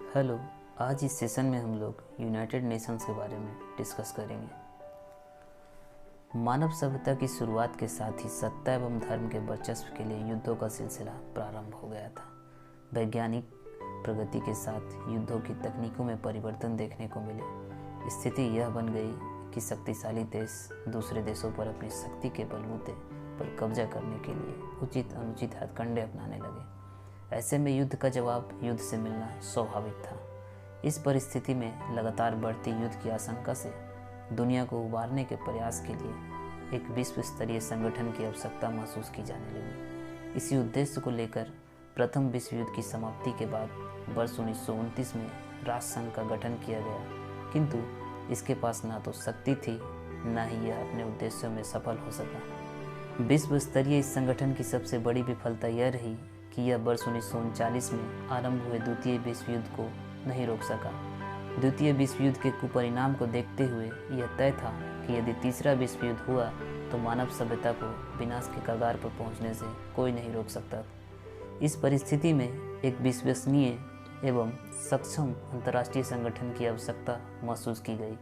Hello. आज इस session में हम लोग यूनाइटेड नेशंस के बारे में डिस्कस करेंगे। मानव सभ्यता की शुरुआत के साथ ही सत्ता एवं धर्म के वर्चस्व के लिए युद्धों का सिलसिला प्रारंभ हो गया था। वैज्ञानिक प्रगति के साथ युद्धों की तकनीकों में परिवर्तन देखने को मिले। स्थिति यह बन गई कि शक्तिशाली देश दूसरे देशों पर अपनी शक्ति के बलबूते पर कब्जा करने के लिए उचित अनुचित हथकंडे अपनाने लगे। ऐसे में युद्ध का जवाब युद्ध से मिलना स्वाभाविक था। इस परिस्थिति में लगातार बढ़ती युद्ध की आशंका से दुनिया को उबारने के प्रयास के लिए एक विश्व स्तरीय संगठन की आवश्यकता महसूस की जाने लगी। इसी उद्देश्य को लेकर प्रथम विश्व युद्ध की समाप्ति के बाद वर्ष 1929 में राष्ट्र संघ का गठन किया गया, किंतु इसके पास ना तो शक्ति थी न ही यह अपने उद्देश्यों में सफल हो सका। विश्व स्तरीय इस संगठन की सबसे बड़ी विफलता यह रही कि यह वर्ष 1939 में आरंभ हुए द्वितीय विश्व युद्ध को नहीं रोक सका। द्वितीय विश्व युद्ध के कुपरिणाम को देखते हुए यह तय था कि यदि तीसरा विश्व युद्ध हुआ तो मानव सभ्यता को विनाश के कगार पर पहुंचने से कोई नहीं रोक सकता। इस परिस्थिति में एक विश्वसनीय एवं सक्षम अंतर्राष्ट्रीय संगठन की आवश्यकता महसूस की गई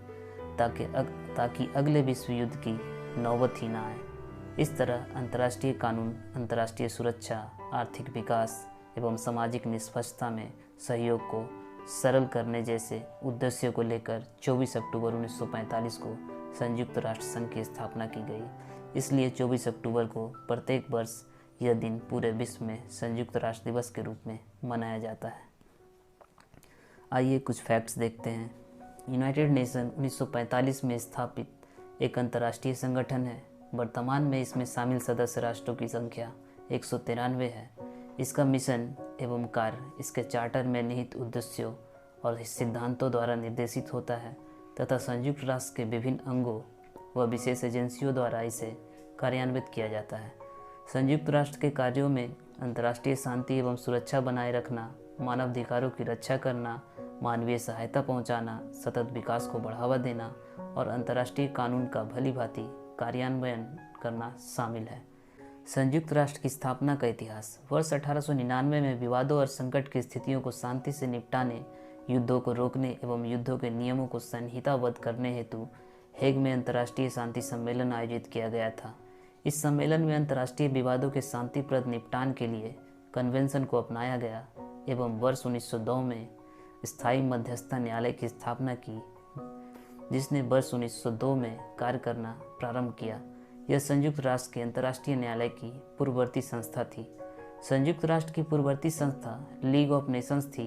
ताकि अगले विश्व युद्ध की नौबत ही न आए। इस तरह अंतर्राष्ट्रीय कानून, अंतर्राष्ट्रीय सुरक्षा, आर्थिक विकास एवं सामाजिक निष्पक्षता में सहयोग को सरल करने जैसे उद्देश्यों को लेकर 24 अक्टूबर 1945 को संयुक्त राष्ट्र संघ की स्थापना की गई। इसलिए 24 अक्टूबर को प्रत्येक वर्ष यह दिन पूरे विश्व में संयुक्त राष्ट्र दिवस के रूप में मनाया जाता है। आइए कुछ फैक्ट्स देखते हैं। यूनाइटेड नेशन 1945 में स्थापित एक अंतर्राष्ट्रीय संगठन है। वर्तमान में इसमें शामिल सदस्य राष्ट्रों की संख्या 193 है। इसका मिशन एवं कार्य इसके चार्टर में निहित उद्देश्यों और सिद्धांतों द्वारा निर्देशित होता है तथा संयुक्त राष्ट्र के विभिन्न अंगों व विशेष एजेंसियों द्वारा इसे कार्यान्वित किया जाता है। संयुक्त राष्ट्र के कार्यों में अंतर्राष्ट्रीय शांति एवं सुरक्षा बनाए रखना, मानवाधिकारों की रक्षा करना, मानवीय सहायता पहुंचाना, सतत विकास को बढ़ावा देना और अंतर्राष्ट्रीय कानून का भलीभांति कार्यान्वयन करना शामिल है। संयुक्त राष्ट्र की स्थापना का इतिहास। वर्ष 1899 में विवादों और संकट की स्थितियों को शांति से निपटाने, युद्धों को रोकने एवं युद्धों के नियमों को संहिताबद्ध करने हेतु हेग में अंतर्राष्ट्रीय शांति सम्मेलन आयोजित किया गया था। इस सम्मेलन में अंतर्राष्ट्रीय विवादों के शांतिप्रद निपटान के लिए कन्वेंशन को अपनाया गया एवं वर्ष 1902 में स्थायी मध्यस्थता न्यायालय की स्थापना की, जिसने वर्ष 1902 में कार्य करना प्रारंभ किया। यह संयुक्त राष्ट्र के अंतर्राष्ट्रीय न्यायालय की पूर्ववर्ती संस्था थी। संयुक्त राष्ट्र की पूर्ववर्ती संस्था लीग ऑफ नेशंस थी।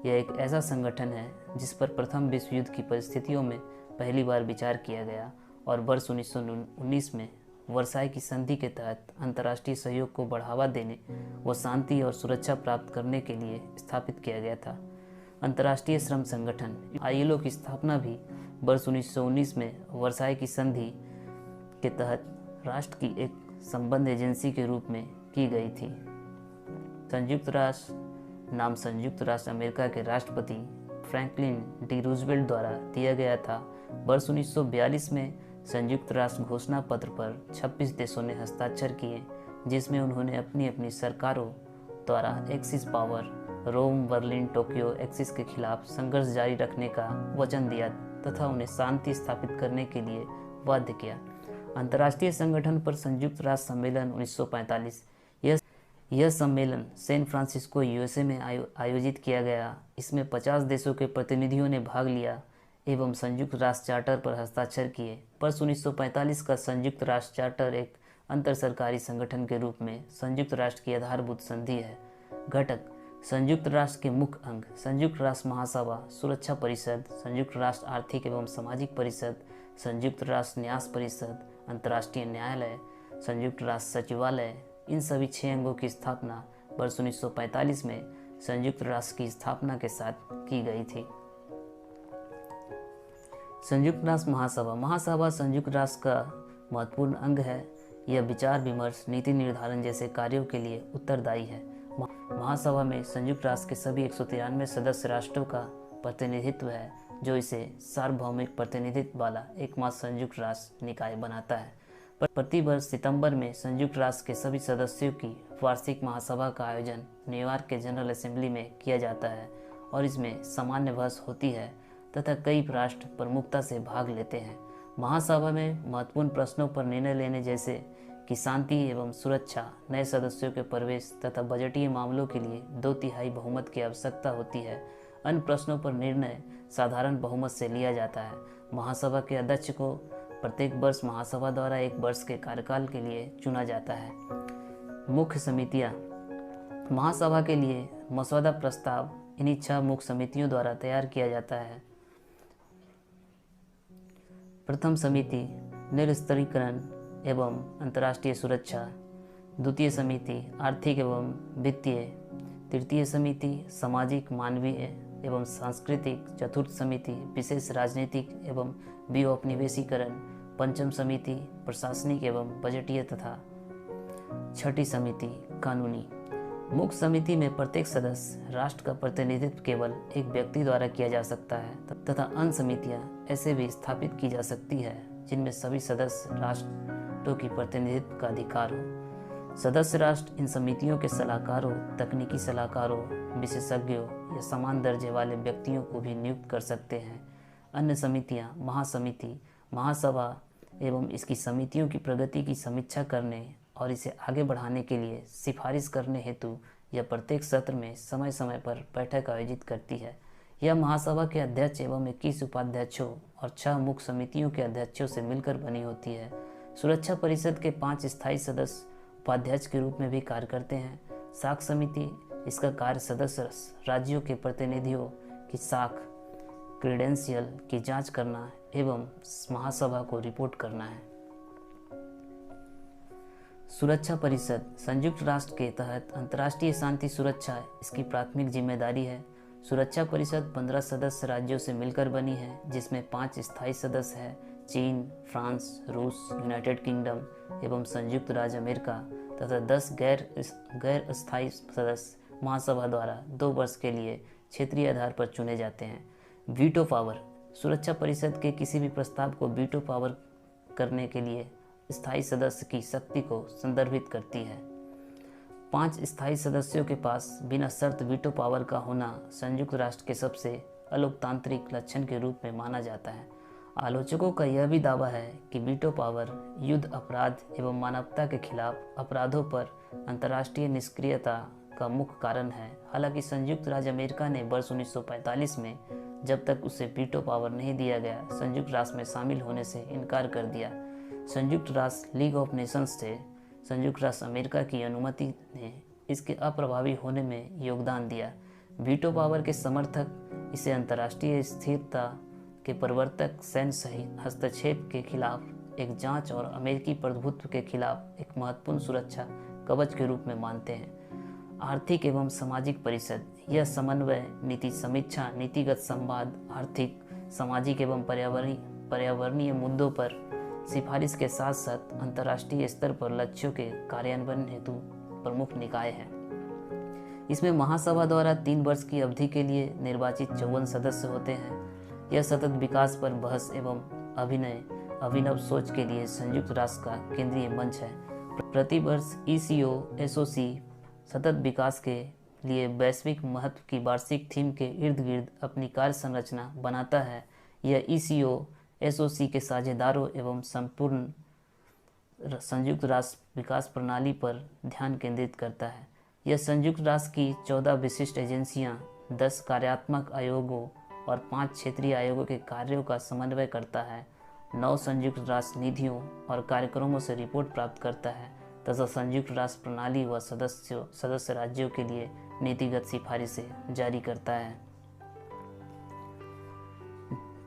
यह एक ऐसा संगठन है जिस पर प्रथम विश्व युद्ध की परिस्थितियों में पहली बार विचार किया गया और वर्ष 1919 में वर्साई की संधि के तहत अंतर्राष्ट्रीय सहयोग को बढ़ावा देने व शांति और सुरक्षा प्राप्त करने के लिए स्थापित किया गया था। अंतर्राष्ट्रीय श्रम संगठन ILO की स्थापना भी वर्ष 1919 में वर्साई की संधि के तहत राष्ट्र की एक संबद्ध एजेंसी के रूप में की गई थी। संयुक्त राष्ट्र नाम संयुक्त राष्ट्र अमेरिका के राष्ट्रपति फ्रैंकलिन डी रूजवेल्ट द्वारा दिया गया था। वर्ष 1942 में संयुक्त राष्ट्र घोषणा पत्र पर 26 देशों ने हस्ताक्षर किए, जिसमें उन्होंने अपनी अपनी सरकारों द्वारा एक्सिस पावर, रोम, बर्लिन, टोक्यो एक्सिस के खिलाफ संघर्ष जारी रखने का वचन दिया तथा उन्हें शांति स्थापित करने के लिए बाध्य किया। अंतर्राष्ट्रीय संगठन पर संयुक्त राष्ट्र सम्मेलन 1945। यह सम्मेलन सैन फ्रांसिस्को USA में आयोजित किया गया। इसमें 50 देशों के प्रतिनिधियों ने भाग लिया एवं संयुक्त राष्ट्र चार्टर पर हस्ताक्षर किए। वर्ष 1945 का संयुक्त राष्ट्र चार्टर एक अंतर सरकारी संगठन के रूप में संयुक्त राष्ट्र की आधारभूत संधि है। घटक संयुक्त राष्ट्र के मुख्य अंग संयुक्त राष्ट्र महासभा, सुरक्षा परिषद, संयुक्त राष्ट्र आर्थिक एवं सामाजिक परिषद, संयुक्त राष्ट्र न्यास परिषद, अंतर्राष्ट्रीय न्यायालय, संयुक्त राष्ट्र सचिवालय। इन सभी 6 अंगों की स्थापना वर्ष 1945 में संयुक्त राष्ट्र की स्थापना के साथ की गई थी। संयुक्त राष्ट्र महासभा संयुक्त राष्ट्र का महत्वपूर्ण अंग है। यह विचार विमर्श, नीति निर्धारण जैसे कार्यों के लिए उत्तरदायी है। महासभा में संयुक्त राष्ट्र के सभी 193 सदस्य राष्ट्रों का प्रतिनिधित्व है, जो इसे सार्वभौमिक प्रतिनिधित्व वाला एकमात्र संयुक्त राष्ट्र निकाय बनाता है। प्रतिवर्ष सितंबर में संयुक्त राष्ट्र के सभी सदस्यों की वार्षिक महासभा का आयोजन न्यूयॉर्क के जनरल असेंबली में किया जाता है और इसमें सामान्य बहस होती है तथा कई राष्ट्र प्रमुखता से भाग लेते हैं। महासभा में महत्वपूर्ण प्रश्नों पर निर्णय लेने जैसे कि शांति एवं सुरक्षा, नए सदस्यों के प्रवेश तथा बजटीय मामलों के लिए 2/3 बहुमत की आवश्यकता होती है। अन्य प्रश्नों पर निर्णय साधारण बहुमत से लिया जाता है। महासभा के अध्यक्ष को प्रत्येक वर्ष महासभा द्वारा 1 वर्ष के कार्यकाल के लिए चुना जाता है। मुख्य समितियां। महासभा के लिए मसौदा प्रस्ताव इन्हीं 6 मुख्य समितियों द्वारा तैयार किया जाता है। प्रथम समिति निरस्त्रीकरण एवं अंतर्राष्ट्रीय सुरक्षा, द्वितीय समिति आर्थिक एवं वित्तीय, तृतीय समिति सामाजिक मानवीय एवं सांस्कृतिक, चतुर्थ समिति विशेष राजनीतिक एवं विऔपनिवेशीकरण, पंचम समिति प्रशासनिक एवं बजटीय तथा छठी समिति कानूनी। मुख्य समिति में प्रत्येक सदस्य राष्ट्र का प्रतिनिधित्व केवल एक व्यक्ति द्वारा किया जा सकता है तथा अन्य समितियां ऐसे भी स्थापित की जा सकती है जिनमें सभी सदस्य राष्ट्रों की प्रतिनिधित्व का अधिकार हो। सदस्य राष्ट्र इन समितियों के सलाहकारों, तकनीकी सलाहकारों, विशेषज्ञों या समान दर्जे वाले व्यक्तियों को भी नियुक्त कर सकते हैं। अन्य समितियां महासमिति, महासभा एवं इसकी समितियों की प्रगति की समीक्षा करने और इसे आगे बढ़ाने के लिए सिफारिश करने हेतु यह प्रत्येक सत्र में समय समय पर बैठक आयोजित करती है। यह महासभा के अध्यक्ष एवं 21 उपाध्यक्षों और 6 मुख्य समितियों के अध्यक्षों से मिलकर बनी होती है। सुरक्षा परिषद के 5 स्थायी सदस्य उपाध्यक्ष के रूप में भी कार्य करते हैं। साख समिति, इसका कार्य सदस्य राज्यों के प्रतिनिधियों की साख क्रेडेंशियल की जांच करना एवं महासभा को रिपोर्ट करना है। सुरक्षा परिषद संयुक्त राष्ट्र के तहत अंतर्राष्ट्रीय शांति सुरक्षा इसकी प्राथमिक जिम्मेदारी है। सुरक्षा परिषद 15 सदस्य राज्यों से मिलकर बनी है, जिसमें 5 स्थायी सदस्य हैं, चीन, फ्रांस, रूस, यूनाइटेड किंगडम एवं संयुक्त राज्य अमेरिका तथा 10 गैर अस्थायी सदस्य महासभा द्वारा 2 वर्ष के लिए क्षेत्रीय आधार पर चुने जाते हैं। वीटो पावर सुरक्षा परिषद के किसी भी प्रस्ताव को वीटो पावर करने के लिए स्थायी सदस्य की शक्ति को संदर्भित करती है। 5 स्थायी सदस्यों के पास बिना शर्त वीटो पावर का होना संयुक्त राष्ट्र के सबसे अलोकतांत्रिक लक्षण के रूप में माना जाता है। आलोचकों का यह भी दावा है कि वीटो पावर युद्ध अपराध एवं मानवता के खिलाफ अपराधों पर अंतर्राष्ट्रीय निष्क्रियता का मुख्य कारण है। हालांकि संयुक्त राज्य अमेरिका ने वर्ष 1945 में जब तक उसे वीटो पावर नहीं दिया गया, संयुक्त राष्ट्र में शामिल होने से इनकार कर दिया। संयुक्त राष्ट्र लीग ऑफ नेशंस से संयुक्त राष्ट्र अमेरिका की अनुमति ने इसके अप्रभावी होने में योगदान दिया। वीटो पावर के समर्थक इसे अंतर्राष्ट्रीय स्थिरता के प्रवर्तक सैन्य सहित हस्तक्षेप के खिलाफ एक जांच और अमेरिकी प्रभुत्व के खिलाफ एक महत्वपूर्ण सुरक्षा कवच के रूप में मानते हैं। आर्थिक एवं सामाजिक परिषद यह समन्वय, नीति समीक्षा, नीतिगत संवाद, आर्थिक, सामाजिक एवं पर्यावरणीय मुद्दों पर सिफारिश के साथ साथ अंतर्राष्ट्रीय स्तर पर लक्ष्यों के कार्यान्वयन हेतु प्रमुख निकाय है। इसमें महासभा द्वारा 3 वर्ष की अवधि के लिए निर्वाचित 54 सदस्य होते हैं। यह सतत विकास पर बहस एवं अभिनव सोच के लिए संयुक्त राष्ट्र का केंद्रीय मंच है। प्रतिवर्ष ECO SOC सतत विकास के लिए वैश्विक महत्व की वार्षिक थीम के इर्द गिर्द अपनी कार्य संरचना बनाता है। यह ECO SOC के साझेदारों एवं संपूर्ण संयुक्त राष्ट्र विकास प्रणाली पर ध्यान केंद्रित करता है। यह संयुक्त राष्ट्र की 14 विशिष्ट एजेंसियां, 10 कार्यात्मक आयोगों और 5 क्षेत्रीय आयोगों के कार्यों का समन्वय करता है, 9 संयुक्त राष्ट्र निधियों और कार्यक्रमों से रिपोर्ट प्राप्त करता है तथा संयुक्त राष्ट्र प्रणाली व सदस्य राज्यों के लिए नीतिगत सिफारिशें जारी करता है।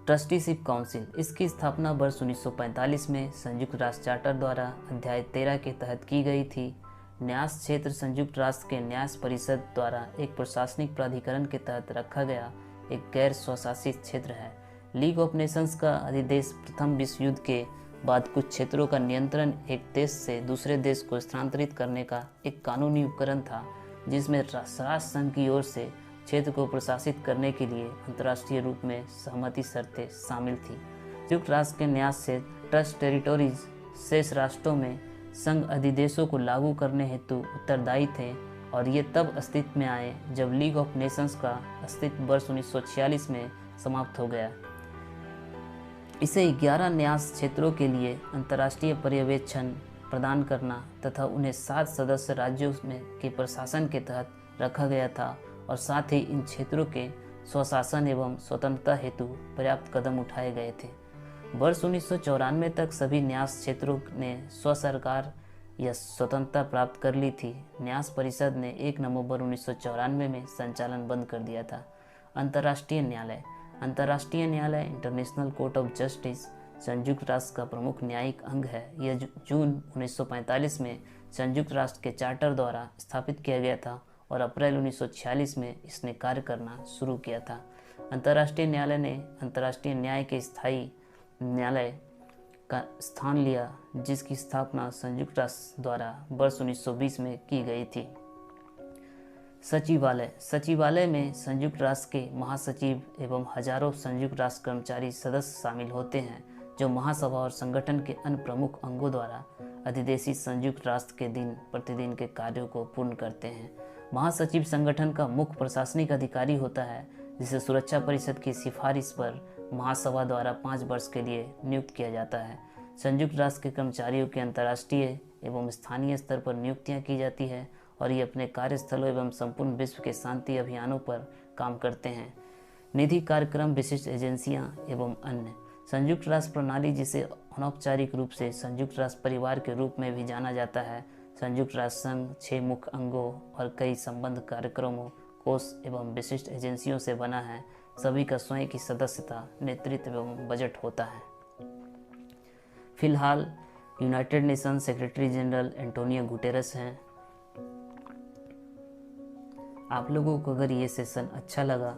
ट्रस्टीशिप काउंसिल इसकी स्थापना वर्ष 1945 में संयुक्त राष्ट्र चार्टर द्वारा अध्याय 13 के तहत की गई थी। न्यास क्षेत्र संयुक्त राष्ट्र के न्यास परिषद द्वारा एक प्रशासनिक प्राधिकरण के तहत रखा गया एक गैर स्वशासित क्षेत्र है। लीग ऑफ नेशंस का अधिदेश प्रथम विश्व युद्ध के बाद कुछ क्षेत्रों का नियंत्रण एक देश से दूसरे देश को स्थानांतरित करने का एक कानूनी उपकरण था, जिसमें राष्ट्र संघ की ओर से क्षेत्र को प्रशासित करने के लिए अंतर्राष्ट्रीय रूप में सहमति शर्तें शामिल थी। संयुक्त राष्ट्र के न्यास से ट्रस्ट टेरिटोरीज शेष राष्ट्रों में संघ अधिदेशों को लागू करने हेतु उत्तरदायी थे और ये तब अस्तित्व में आए जब लीग ऑफ नेशंस का अस्तित्व वर्ष 1946 में समाप्त हो गया। इसे 11 न्यास क्षेत्रों के लिए अंतर्राष्ट्रीय पर्यवेक्षण प्रदान करना तथा उन्हें 7 सदस्य राज्यों में के प्रशासन के तहत रखा गया था और साथ ही इन क्षेत्रों के स्वशासन एवं स्वतंत्रता हेतु पर्याप्त कदम उठाए गए थे। वर्ष 1994 तक सभी न्यास क्षेत्रों ने स्वसरकार या स्वतंत्रता प्राप्त कर ली थी। न्यास परिषद ने 1 नवंबर 1994 में संचालन बंद कर दिया था। अंतर्राष्ट्रीय न्यायालय इंटरनेशनल कोर्ट ऑफ जस्टिस संयुक्त राष्ट्र का प्रमुख न्यायिक अंग है। यह जून 1945 में संयुक्त राष्ट्र के चार्टर द्वारा स्थापित किया गया था और अप्रैल 1946 में इसने कार्य करना शुरू किया था। अंतर्राष्ट्रीय न्यायालय ने अंतर्राष्ट्रीय न्याय के स्थायी न्यायालय का स्थान लिया, जिसकी स्थापना संयुक्त राष्ट्र द्वारा वर्ष 1920 में की गई थी। सचिवालय में संयुक्त राष्ट्र के महासचिव एवं हजारों संयुक्त राष्ट्र कर्मचारी सदस्य शामिल होते हैं, जो महासभा और संगठन के अन्य प्रमुख अंगों द्वारा अधिदेशित संयुक्त राष्ट्र के दिन प्रतिदिन के कार्यों को पूर्ण करते हैं। महासचिव संगठन का मुख्य प्रशासनिक अधिकारी होता है, जिसे सुरक्षा परिषद की सिफारिश पर महासभा द्वारा 5 वर्ष के लिए नियुक्त किया जाता है। संयुक्त राष्ट्र के कर्मचारियों की अंतर्राष्ट्रीय एवं स्थानीय स्तर पर नियुक्तियां की जाती है और ये अपने कार्यस्थलों एवं संपूर्ण विश्व के शांति अभियानों पर काम करते हैं। निधि कार्यक्रम, विशिष्ट एजेंसियां एवं अन्य। संयुक्त राष्ट्र प्रणाली, जिसे अनौपचारिक रूप से संयुक्त राष्ट्र परिवार के रूप में भी जाना जाता है, संयुक्त राष्ट्र संघ 6 मुख्य अंगों और कई संबद्ध कार्यक्रमों, कोष एवं विशिष्ट एजेंसियों से बना है। सभी का स्वयं की सदस्यता, नेतृत्व एवं बजट होता है। फिलहाल United nation secretary general Antonio Guterres हैं। आप लोगों को अगर ये सेशन अच्छा लगा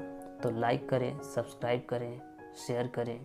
तो लाइक करें, सब्सक्राइब करें, शेयर करें।